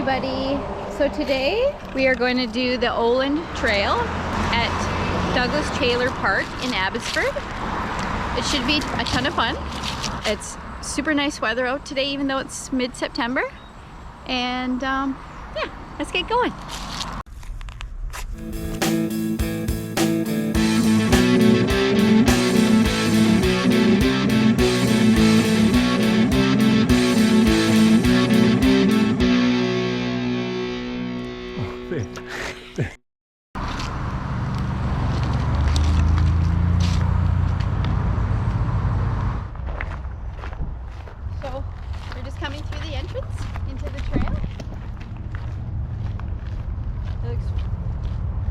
everybody. So today we are going to do the Olund Trail at Douglas Taylor Park in Abbotsford. It should be a ton of fun. It's super nice weather out today, even though it's mid-September. And yeah, let's get going. So we're just coming through the entrance into the trail. It looks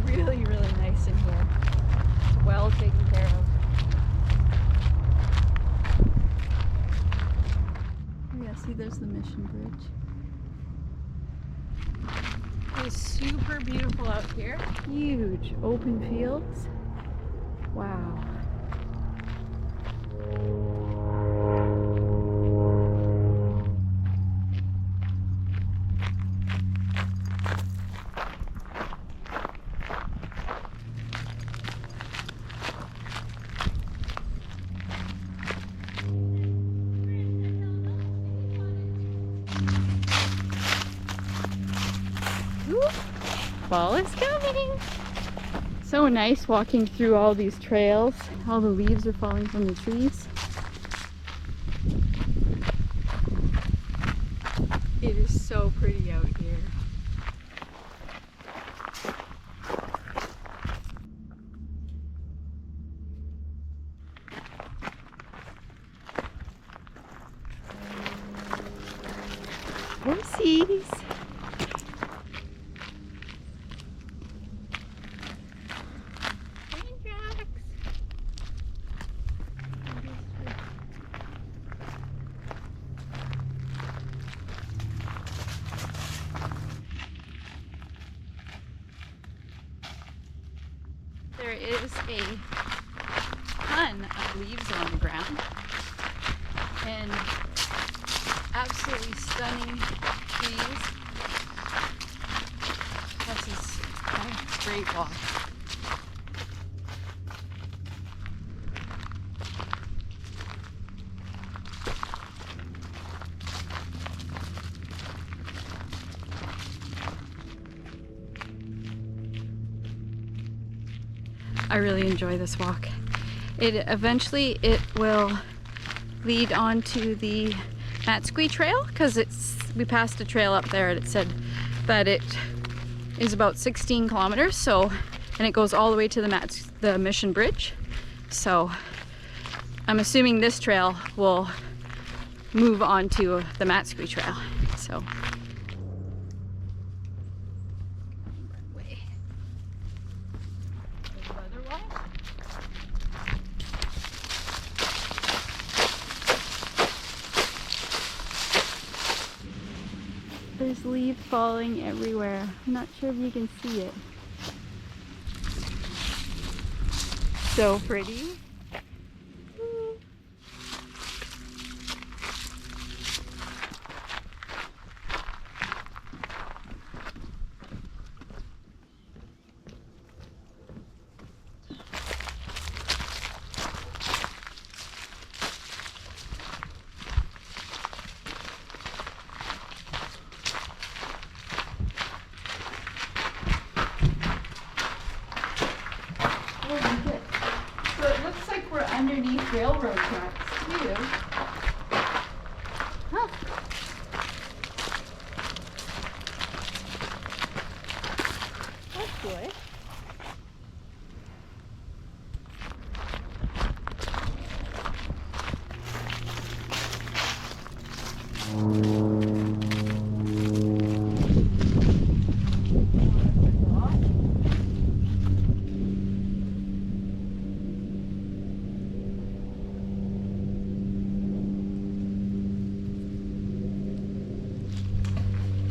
really, really nice in here. It's well taken care of. Oh yeah, see there's the Mission Bridge. It's super beautiful out here. Huge open fields. Wow. Fall is coming. So nice walking through all these trails. All the leaves are falling from the trees. It is so pretty out here. Horsies. There is a ton of leaves on the ground and absolutely stunning trees. This is a great walk. I really enjoy this walk. Eventually it will lead on to the Matsqui Trail, because we passed a trail up there and it said that it is about 16 kilometers, so, and it goes all the way to the Mission Bridge. So I'm assuming this trail will move on to the Matsqui Trail. So there's leaves falling everywhere. I'm not sure if you can see it. So pretty. So it looks like we're underneath railroad tracks too. Huh. That's good.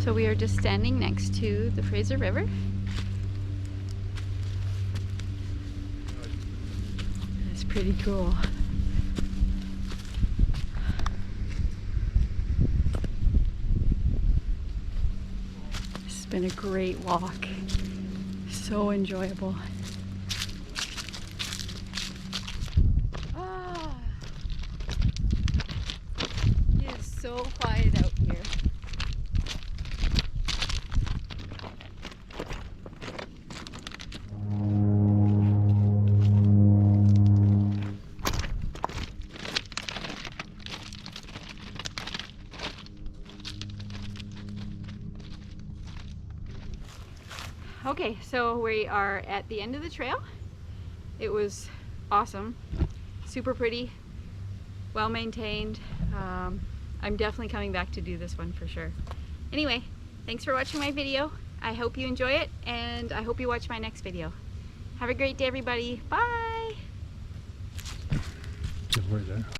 So we are just standing next to the Fraser River. It's pretty cool. been a great walk. So enjoyable. It is so quiet out here. Okay, so we are at the end of the trail. It was awesome, super pretty, well maintained. I'm definitely coming back to do this one for sure. Anyway, thanks for watching my video. I hope you enjoy it, and I hope you watch my next video. Have a great day, everybody. Bye! Just right there.